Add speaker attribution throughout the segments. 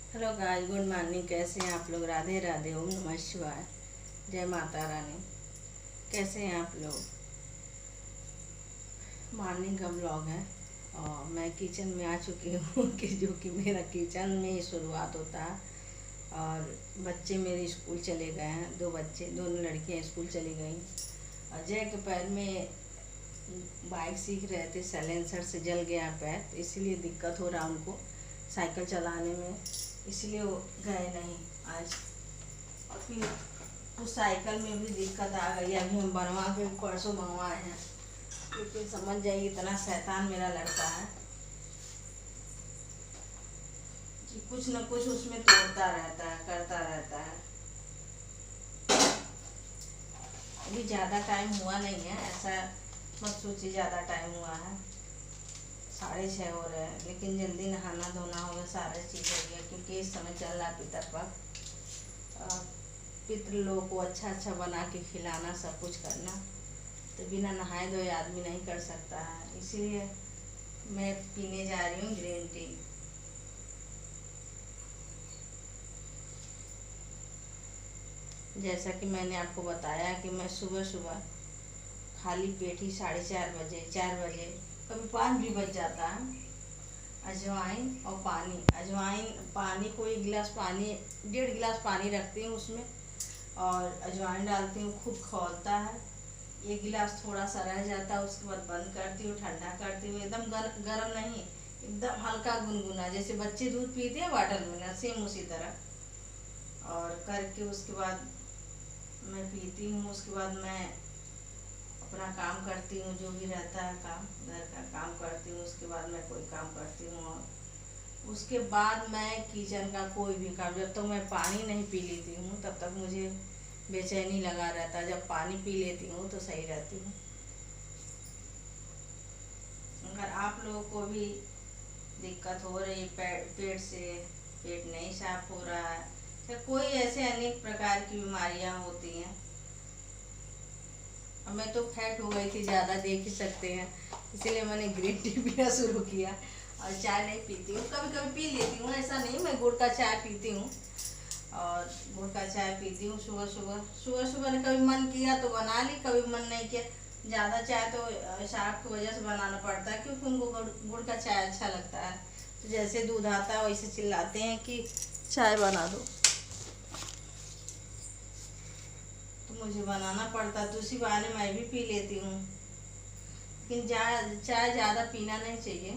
Speaker 1: Hello guys, good morning. कैसे हैं आप लोग? राधे राधे, ओम नमः शिवाय, जय माता रानी। कैसे हैं आप लोग? मॉर्निंग का ब्लॉग है और मैं किचन में आ चुकी हूँ कि जो कि मेरा किचन में ही शुरुआत होता है। और बच्चे मेरे स्कूल चले गए हैं, दो बच्चे, दोनों लड़कियाँ स्कूल चली गई। अजय के पैर में बाइक सीख रहे थे, साइलेंसर से जल गया पैर, तो इसीलिए दिक्कत हो रहा उनको साइकिल चलाने में, इसलिए वो गए नहीं आज। और फिर उस साइकिल में भी दिक्कत आ गई। अभी हम बनवा के परसों मंगवाए हैं, क्योंकि समझ जाइए इतना शैतान मेरा लड़का है कि कुछ न कुछ उसमें तोड़ता रहता है, करता रहता है। अभी ज़्यादा टाइम हुआ नहीं है, ऐसा मत सोचिए ज़्यादा टाइम हुआ है। 6:30 हो रहे हैं, लेकिन जल्दी नहाना धोना होगा, सारा चीज़ हो गया, क्योंकि इस समय चल रहा पितरपक्ष। पितृ लोगों को अच्छा अच्छा बना के खिलाना, सब कुछ करना, तो बिना नहाए धोए आदमी नहीं कर सकता है। इसीलिए मैं पीने जा रही हूँ ग्रीन टी। जैसा कि मैंने आपको बताया कि मैं सुबह सुबह खाली पेट ही 4:30 बजे, 4 बजे, कभी 5 भी बज जाता है, अजवाइन और पानी, अजवाइन पानी को 1 गिलास पानी, 1.5 गिलास पानी रखती हूँ उसमें, और अजवाइन डालती हूँ, खूब खौलता है। 1 गिलास थोड़ा सा रह जाता है, उसके बाद बंद करती हूँ, ठंडा करती हूँ, एकदम गर्म नहीं, एकदम हल्का गुनगुना, जैसे बच्चे दूध पीते हैं बॉटल में ना, सेम उसी तरह। और करके उसके बाद मैं पीती हूँ। उसके बाद मैं अपना काम करती हूँ, जो भी रहता है काम, घर का काम करती हूँ। उसके बाद मैं कोई काम करती हूँ, और उसके बाद मैं किचन का कोई भी काम, जब तक मैं पानी नहीं पी लेती हूँ तब तक मुझे बेचैनी लगा रहता है। जब पानी पी लेती हूँ तो सही रहती हूँ। अगर आप लोगों को भी दिक्कत हो रही पेट से, पेट नहीं साफ हो रहा है, या कोई ऐसे अनेक प्रकार की बीमारियां होती हैं। अब मैं तो फैट हो गई थी ज़्यादा, देख ही सकते हैं, इसीलिए मैंने ग्रीन टी पीना शुरू किया। और चाय नहीं पीती हूँ, कभी कभी पी लेती हूँ, ऐसा नहीं। मैं गुड़ का चाय पीती हूँ, और गुड़ का चाय पीती हूँ सुबह सुबह। सुबह सुबह ने कभी मन किया तो बना ली, कभी मन नहीं किया। ज़्यादा चाय तो साहब की वजह से बनाना पड़ता है, क्योंकि उनको गुड़ का चाय अच्छा लगता है। तो जैसे दूध आता है वैसे चिल्लाते हैं कि चाय बना दो, तो मुझे बनाना पड़ता है, तो उसी बहाने मैं भी पी लेती हूँ। लेकिन चाय ज़्यादा पीना नहीं चाहिए।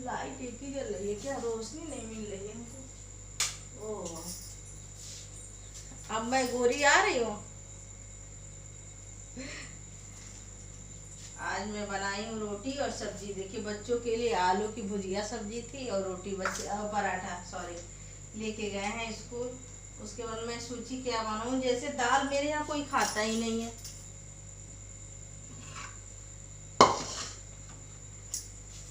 Speaker 1: लाइट एक ही जल रही है क्या? रोशनी नहीं मिल रही है हमको। ओह, अब मैं गोरी आ रही हूँ। आज मैं बनाई हूँ रोटी और सब्जी। देखिए, बच्चों के लिए आलू की भुजिया सब्जी थी, और रोटी, बच्चे पराठा सॉरी लेके गए हैं स्कूल। उसके बाद मैं सोची क्या बनाऊँ, जैसे दाल मेरे यहाँ कोई खाता ही नहीं है।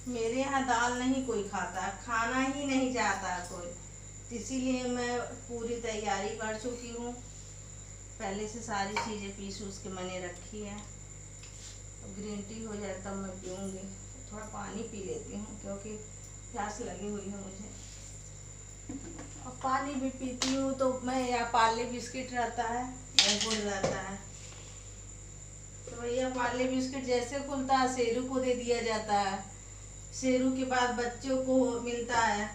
Speaker 1: मेरे यहाँ दाल नहीं कोई खाता, खाना ही नहीं चाहता कोई। इसीलिए मैं पूरी तैयारी कर चुकी हूँ, पहले से सारी चीज़ें पीस उस के मैंने रखी है। अब ग्रीन टी हो जाए तब मैं पीऊँगी। थोड़ा पानी पी लेती हूँ, क्योंकि प्यास लगी हुई है मुझे। और पानी भी पीती हूँ तो मैं, या पार्ले बिस्किट रहता है या गुड़ रहता है, तो भैया पार्ले बिस्किट जैसे खुलता है शेरू को दे दिया जाता है, शेरू के बाद बच्चों को मिलता है,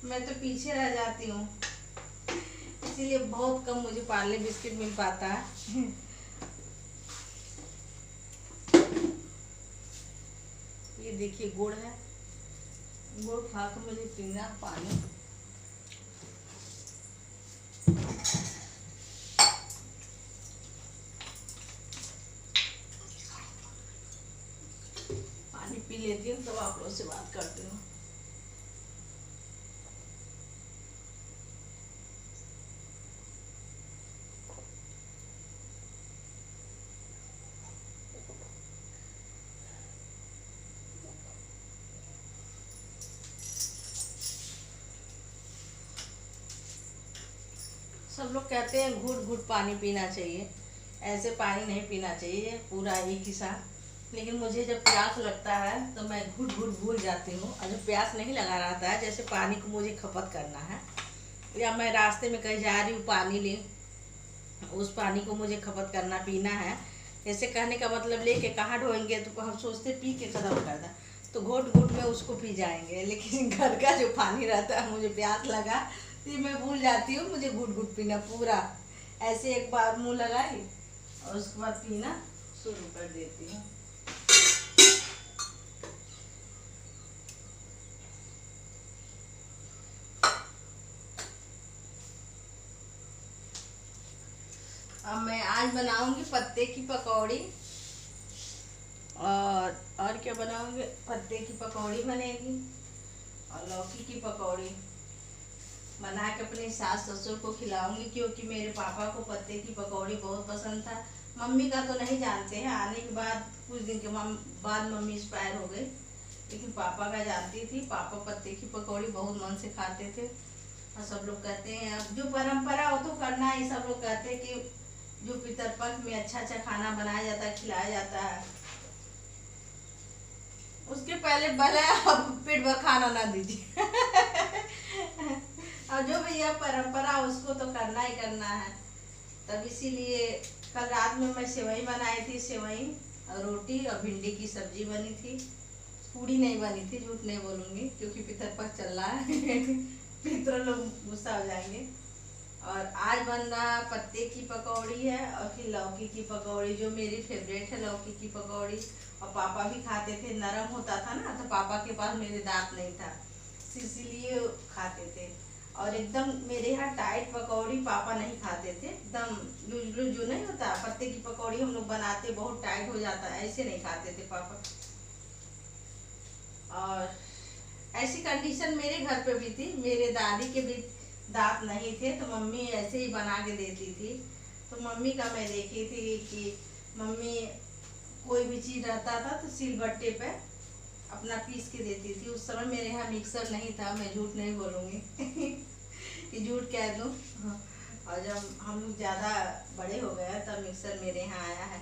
Speaker 1: मैं तो पीछे रह जाती हूँ। इसीलिए बहुत कम मुझे पार्ले बिस्किट मिल पाता है। ये देखिए गुड़ है, गुड़ खा कर मुझे पीना पानी। पानी पी लेती हूँ, तब आप लोग से बात करती हूँ। सब लोग कहते हैं घूट घूट पानी पीना चाहिए, ऐसे पानी नहीं पीना चाहिए पूरा एक ही साथ। लेकिन मुझे जब प्यास लगता है तो मैं घुट घुट भूल जाती हूँ, और जब प्यास नहीं लगा रहता है, जैसे पानी को मुझे खपत करना है या मैं रास्ते में कहीं जा रही हूँ पानी ले, उस पानी को मुझे खपत करना पीना है, ऐसे कहने का मतलब लेके कहाँ ढोएंगे, तो हम सोचते पी के खत्म कर दें, तो घोट घोट में उसको पी जाएंगे। लेकिन घर का जो पानी रहता है, मुझे प्यास लगा तो मैं भूल जाती हूँ, मुझे घुट घुट पीना पूरा, ऐसे एक बार मुंह लगाई और उसके बाद पीना शुरू कर देती हूँ। अब मैं आज बनाऊंगी पत्ते की पकौड़ी, और क्या बनाऊंगी, पत्ते की पकौड़ी बनेगी और लौकी की पकौड़ी बना के अपने सास ससुर को खिलाऊंगी, क्योंकि मेरे पापा को पत्ते की पकौड़ी बहुत पसंद था। मम्मी का तो नहीं जानते हैं, आने के बाद कुछ दिन के बाद मम्मी एक्सपायर हो गई, लेकिन पापा का जानती थी। पापा पत्ते की पकौड़ी बहुत मन से खाते थे, और सब लोग कहते हैं अब जो परंपरा हो तो करना ही। सब लोग कहते हैं कि जो पितरपक्ष में अच्छा अच्छा खाना बनाया जाता है, खिलाया जाता है, उसके पहले भले आप पेट भर खाना ना दीजिए। और जो भैया परंपरा उसको तो करना ही करना है। तब इसीलिए कल रात में मैं सेवई बनाई थी, सेवई और रोटी और भिंडी की सब्जी बनी थी। पूड़ी नहीं बनी थी, झूठ नहीं बोलूंगी, क्योंकि पितरपक्ष चल रहा है। पितर लोग गुस्सा हो जाएंगे। और आज बन रहा पत्ते की पकौड़ी है, और फिर लौकी की पकौड़ी, जो मेरी फेवरेट है लौकी की पकौड़ी। और पापा भी खाते थे, नरम होता था ना, तो पापा के पास मेरे दांत नहीं था, इसीलिए खाते थे। और एकदम मेरे यहाँ टाइट पकौड़ी पापा नहीं खाते थे, एकदम लूज लूज जो नहीं होता, पत्ते की पकौड़ी हम लोग बनाते बहुत टाइट हो जाता है, ऐसे नहीं खाते थे पापा। और ऐसी कंडीशन मेरे घर पे भी थी, मेरे दादी के भी दांत नहीं थे, तो मम्मी ऐसे ही बना के देती थी। तो मम्मी का मैं देखी थी कि मम्मी कोई भी चीज़ रहता था तो सिलबट्टे पे अपना पीस के देती थी। उस समय मेरे यहाँ मिक्सर नहीं था, मैं झूठ नहीं बोलूँगी कि झूठ कह दूँ। हाँ। और जब हम लोग ज़्यादा बड़े हो गए तब मिक्सर मेरे यहाँ आया है।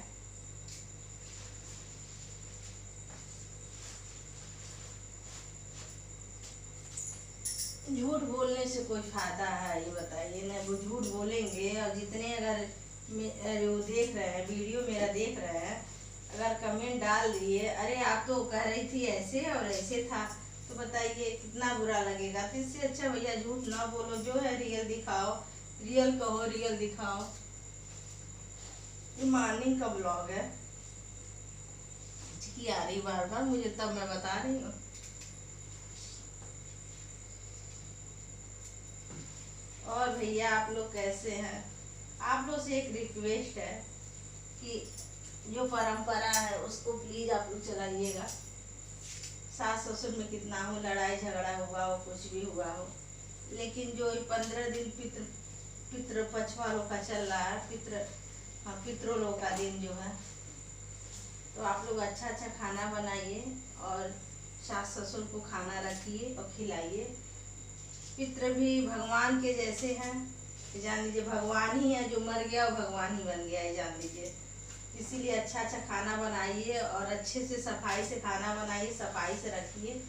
Speaker 1: झूठ बोलने से कोई फायदा है, ये बताइए ना। वो झूठ बोलेंगे, और जितने अगर वो देख रहे हैं, वीडियो मेरा देख रहे हैं, अगर कमेंट डाल दिए अरे आप तो कह रही थी ऐसे और ऐसे था, तो बताइए कितना बुरा लगेगा। तो इससे अच्छा भैया झूठ ना बोलो, जो है रियल दिखाओ, रियल कहो, रियल दिखाओ। ये मॉर्निंग का ब्लॉग है, इसकी आ रही बार बार मुझे, तब मैं बता रही हूँ। और भैया आप लोग कैसे हैं? आप लोग से एक रिक्वेस्ट है कि जो परंपरा है उसको प्लीज आप लोग चलाइएगा। सास ससुर में कितना हो लड़ाई झगड़ा हुआ हो, कुछ भी हुआ हो, लेकिन जो 15 दिन पितृ पक्ष वालों का चल रहा है, पितरों लोग का दिन जो है, तो आप लोग अच्छा अच्छा खाना बनाइए और सास ससुर को खाना रखिए और खिलाइए। पितृ भी भगवान के जैसे हैं, जान लीजिए भगवान ही है, जो मर गया वो भगवान ही बन गया है, जान लीजिए। इसीलिए अच्छा अच्छा खाना बनाइए और अच्छे से सफाई से खाना बनाइए, सफाई से रखिए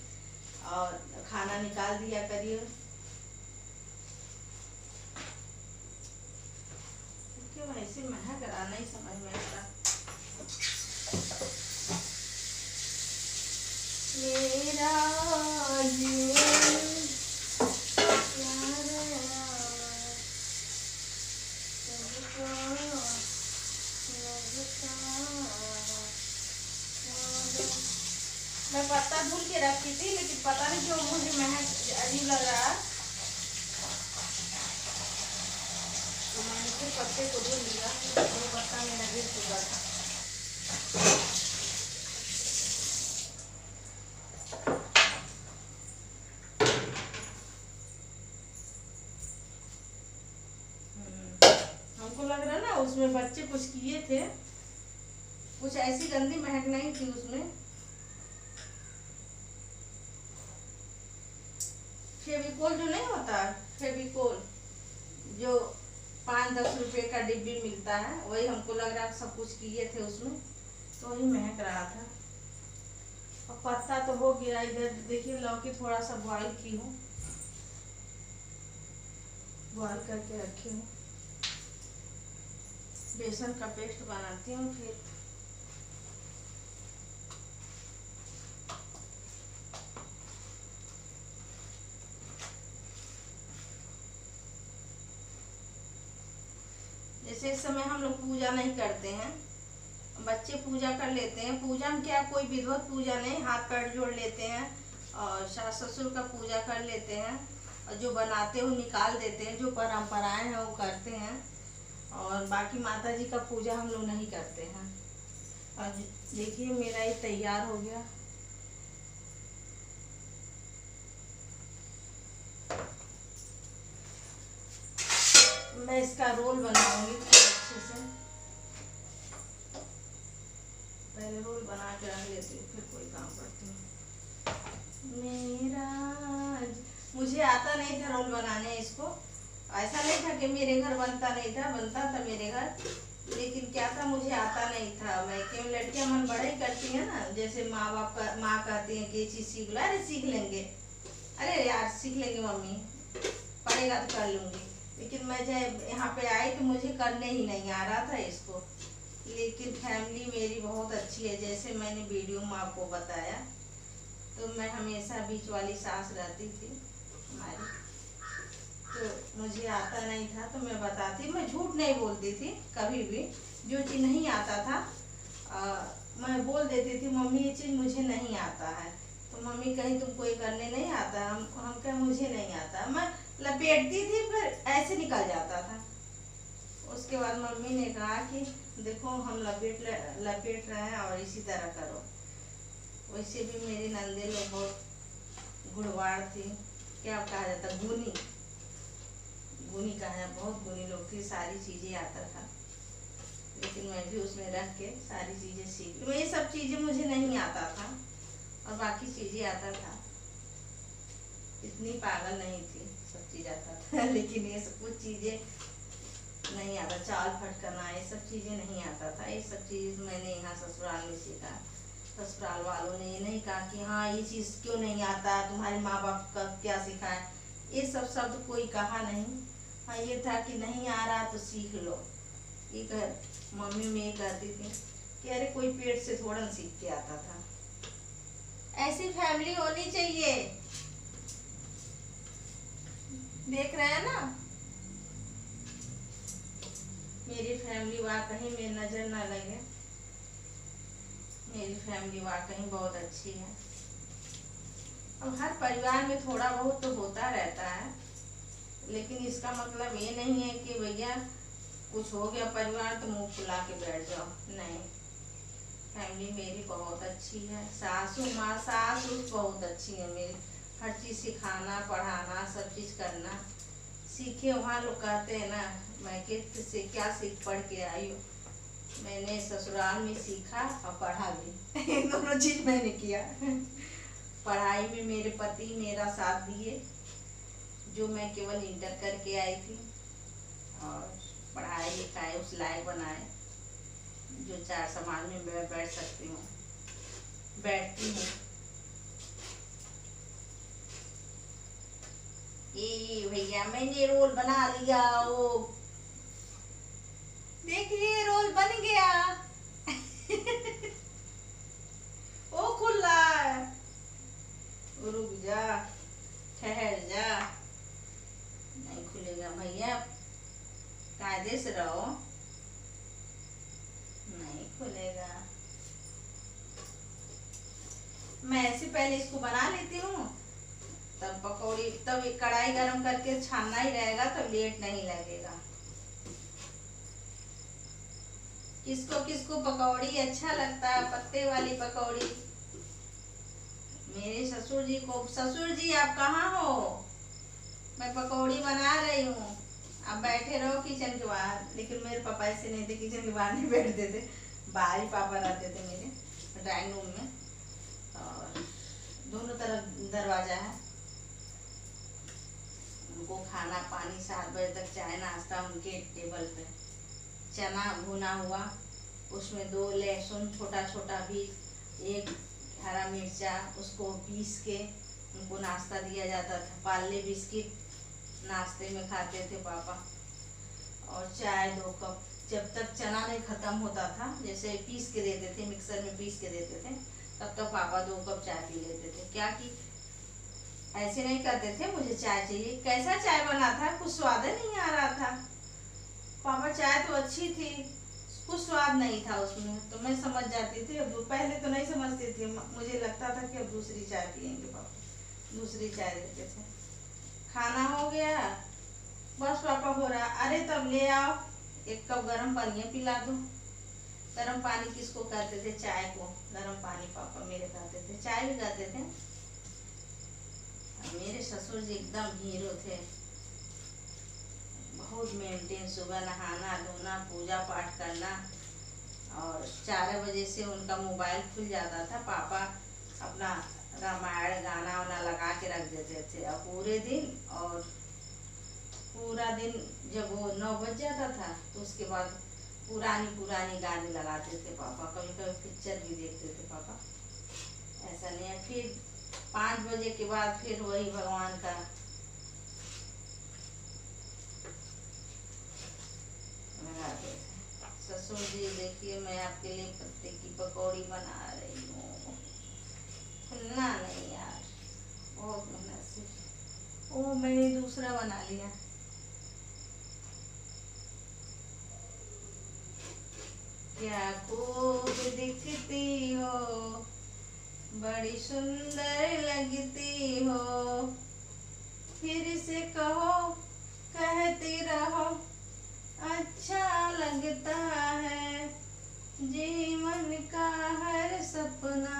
Speaker 1: और खाना निकाल दिया करिए। क्यों ऐसे महक रहा, नहीं समझ में आता। मेरा मैं पत्ता धुल के रखी थी, लेकिन पता नहीं क्यों मुझे महक अजीब लग रहा, तो मैंने फिर पत्ते को धुल लिया, तो पत्ता मेरा गिर चुका था। हमको लग रहा ना उसमें बच्चे कुछ किए थे, कुछ ऐसी गंदी महक नहीं थी उसमें। फेविकोल जो नहीं होता, फेविकोल जो 5-10 रुपए का डिब्बी मिलता है, वही हमको लग रहा है सब कुछ किए थे उसमें, तो ही महक रहा था। और पत्ता तो हो गया। इधर देखिए लौकी थोड़ा सा बॉईल की हूँ, बॉईल करके रखी हूँ। बेसन का पेस्ट बनाती हूँ फिर। जैसे इस समय हम लोग पूजा नहीं करते हैं, बच्चे पूजा कर लेते हैं। पूजा में क्या, कोई विधिवत पूजा नहीं, हाथ पैर जोड़ लेते हैं और सास ससुर का पूजा कर लेते हैं, और जो बनाते हैं वो निकाल देते हैं, जो परंपराएं हैं वो करते हैं। और बाकी माता जी का पूजा हम लोग नहीं करते हैं। और देखिए मेरा ये तैयार हो गया। मैं इसका रोल बनाऊंगी अच्छे से। पहले रोल बना के रख लेती हूँ, फिर कोई काम करती हूँ। मेरा मुझे आता नहीं था रोल बनाने इसको। ऐसा नहीं था कि मेरे घर बनता नहीं था, बनता था मेरे घर, लेकिन क्या था, मुझे आता नहीं था। मैं क्यों, लड़कियां मन बड़ा ही करती है ना, जैसे माँ बाप का, माँ कहती है कि ये चीज़ सीख लो, अरे सीख लेंगे, अरे यार सीख लेंगे मम्मी, पड़ेगा तो कर लूँगी। लेकिन मैं जब यहाँ पे आई तो मुझे करने ही नहीं आ रहा था इसको। लेकिन फैमिली मेरी बहुत अच्छी है, जैसे मैंने वीडियो में आपको बताया। तो मैं हमेशा बीच वाली सास रहती थी हमारी, तो मुझे आता नहीं था तो मैं बताती, मैं झूठ नहीं बोलती थी कभी भी। जो चीज़ नहीं आता था मैं बोल देती थी, मम्मी ये चीज़ मुझे नहीं आता है। तो मम्मी कहीं तुमको ये करने नहीं आता, हम कहें मुझे नहीं आता, मैं लपेटती थी, फिर ऐसे निकल जाता था। उसके बाद मम्मी ने कहा कि देखो हम लपेट रहे हैं और इसी तरह करो। वैसे भी मेरी नंदे लोग बहुत गुड़वाड़ थी, क्या कहा जाता, गुनी गुनी कहा जाता, बहुत गुनी लोग थी, सारी चीज़ें आता था। लेकिन मैं भी उसमें रख के सारी चीज़ें सीख ली। ये सब चीज़ें मुझे नहीं आता था और बाकी चीज़ें आता था। इतनी पागल नहीं थी, सब चीज़ आता था लेकिन ये सब कुछ चीज़ें नहीं आता। चाल फटकना ये सब चीज़ें नहीं आता था। ये सब चीज़ मैंने यहाँ ससुराल में सीखा। ससुराल वालों ने ये नहीं कहा कि हाँ ये चीज़ क्यों नहीं आता, तुम्हारे माँ बाप का क्या सिखाया, ये सब शब्द कोई कहा नहीं। हाँ ये था कि नहीं आ रहा तो सीख लो। ये कह मम्मी में ये कहती थी कि अरे कोई पेट से थोड़ा सीख के आता था। ऐसी फैमिली होनी चाहिए। देख रहे हैं ना, मेरी फैमिली वाकई में नजर ना लगे, मेरी फैमिली वाकई बहुत अच्छी है। अब हर परिवार में थोड़ा बहुत तो होता रहता है, लेकिन इसका मतलब ये नहीं है कि भैया कुछ हो गया परिवार तो मुंह फुला के बैठ जाओ, नहीं। फैमिली मेरी बहुत अच्छी है। सासू माँ सास बहुत अच्छी है मेरी, हर चीज़ सिखाना पढ़ाना सब चीज़ करना सीखे। वहाँ लोग कहते हैं ना, मैं किससे क्या सीख पढ़ के आई हूँ, मैंने ससुराल में सीखा और पढ़ा भी दोनों चीज़ मैंने किया। पढ़ाई में मेरे पति मेरा साथ दिए, जो मैं केवल इंटर करके आई थी, और पढ़ाई लिखाई उस लायक बनाए जो चार समाज में बैठ सकती हूँ, बैठती हूँ। ये भैया मैंने रोल बना लिया, वो देखिए रोल बन गया वो खुल रहा है, रुक जा, ठहर जा, नहीं खुलेगा भैया, कायदे से रहो, नहीं खुलेगा। मैं ऐसे पहले इसको बना लेती हूँ, तब पकौड़ी, तब एक कढ़ाई गरम करके छानना ही रहेगा तो लेट नहीं लगेगा। किसको किसको पकौड़ी अच्छा लगता है, पत्ते वाली पकौड़ी। मेरे ससुर जी को, ससुर जी आप कहाँ हो, मैं पकौड़ी बना रही हूँ, आप बैठे रहो किचन के बाहर। लेकिन मेरे पापा ऐसे नहीं थे, किचन के बाहर नहीं बैठते थे, बाहर ही पापा रहते थे मेरे, ड्राइंग रूम में, और दोनों तरफ दरवाजा है। उनको खाना पानी 7 बजे तक, चाय नाश्ता उनके टेबल पे, चना भुना हुआ उसमें 2 लहसुन छोटा छोटा भी, 1 हरा मिर्चा, उसको पीस के उनको नाश्ता दिया जाता था। पार्ले बिस्किट नाश्ते में खाते थे पापा। और चाय 2 कप, जब तक चना नहीं ख़त्म होता था, जैसे पीस के देते थे, मिक्सर में पीस के देते थे, तब तक पापा 2 कप चाय पी लेते थे। क्या कि ऐसे नहीं करते थे मुझे चाय चाहिए। कैसा चाय बना था, कुछ स्वाद नहीं आ रहा था। पापा चाय तो अच्छी थी, कुछ स्वाद नहीं था उसमें, तो मैं समझ जाती थी। अब पहले तो नहीं समझती थी, मुझे लगता था कि अब दूसरी चाय पियेंगे पापा, दूसरी चाय देते थे। खाना हो गया, बस पापा हो रहा, अरे तब ले आओ 1 कप गर्म पानी पिला दो। गर्म पानी किसको कहते थे, चाय को गर्म पानी पापा मेरे कहते थे, चाय भी कहते थे। मेरे ससुर जी एकदम हीरो थे, बहुत मेंटेन, सुबह नहाना धोना, पूजा पाठ करना। और 4 बजे से उनका मोबाइल खुल जाता था, पापा अपना रामायण गाना वाना लगा के रख देते थे। और पूरे दिन, और पूरा दिन जब वो 9 बज जाता था तो उसके बाद पुरानी पुरानी गाने लगाते थे पापा। कभी कभी पिक्चर भी देखते थे पापा, ऐसा नहीं है। फिर 5 बजे के बाद फिर वही भगवान का लगाते थे। ससुर जी देखिए, मैं आपके लिए पत्ते की पकौड़ी बना रही हूँ। खुलना नहीं यार, बहुत मेहनत से। ओ मैंने दूसरा बना लिया। क्या खूब दिखती हो, बड़ी सुंदर लगती हो, फिर से कहो, कहती रहो, अच्छा लगता है। जीवन का हर सपना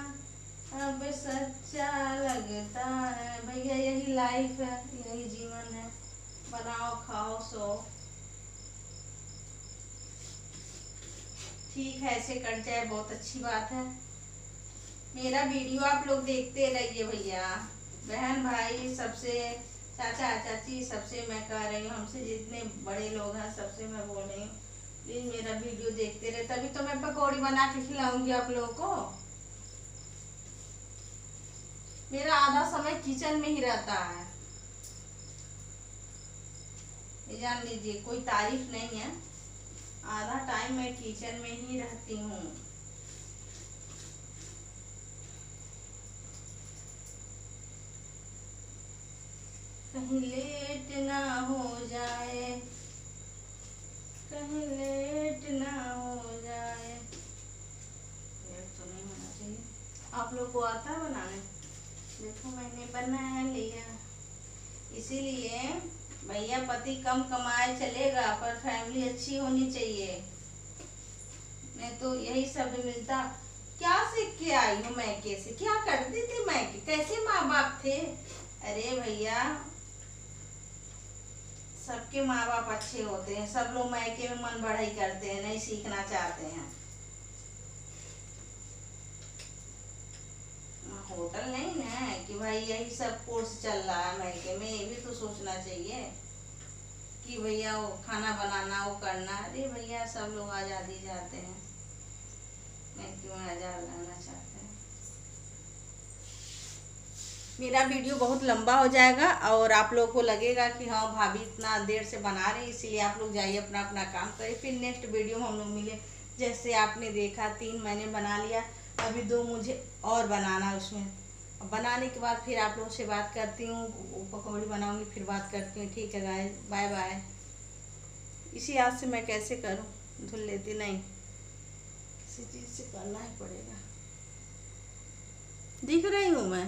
Speaker 1: अब सच्चा लगता है। भैया यही लाइफ है, यही जीवन है, बनाओ खाओ सो। ठीक है, ऐसे कट जाए बहुत अच्छी बात है। मेरा वीडियो आप लोग देखते रहिए भैया, बहन भाई सबसे, चाचा चाची सबसे मैं कह रही हूँ, हमसे जितने बड़े लोग हैं सबसे मैं बोल रही हूँ, प्लीज मेरा वीडियो देखते रहे, तभी तो मैं पकौड़ी बना के खिलाऊंगी आप लोगों को। मेरा आधा समय किचन में ही रहता है, ये जान लीजिए, कोई तारीफ नहीं है, आधा टाइम मैं किचन में ही रहती हूँ। कहीं लेट ना हो जाए, कहीं लेट ना हो जाए। लेट तो नहीं होना चाहिए। आप लोग को आता है बनाने? देखो मैंने बना लिया। इसीलिए भैया पति कम कमाए चलेगा, पर फैमिली अच्छी होनी चाहिए। मैं तो यही सब मिलता। क्या सीख के आई हूँ मैके से, क्या करती थी मैके, कैसे माँ बाप थे? अरे भैया, सबके माँ बाप अच्छे होते हैं, सब लोग मैके में मन बढ़ाई करते हैं, नहीं सीखना चाहते हैं। होटल नहीं ना कि भाई यही सब कोर्स चल रहा है मैके में, ये भी तो सोचना चाहिए कि भैया वो खाना बनाना, वो करना। अरे भैया सब लोग आज़ादी चाहते हैं, मैं क्यों आज़ाद रहना चाहते हैं। मेरा वीडियो बहुत लंबा हो जाएगा और आप लोगों को लगेगा कि हाँ भाभी इतना देर से बना रहे हैं, इसीलिए आप लोग जाइए अपना अपना काम करें। फिर नेक्स्ट वीडियो में हम लोग मिले। जैसे आपने देखा 3 मैंने बना लिया, अभी 2 मुझे और बनाना है उसमें। बनाने के बाद फिर आप लोगों से बात करती हूँ, पकौड़ी बनाऊँगी फिर बात करती हूँ। ठीक है गाइस, बाय बाय। इसी हाथ से मैं कैसे करूँ, धुल लेती नहीं, इसी चीज़ से करना ही पड़ेगा। दिख रही हूँ मैं।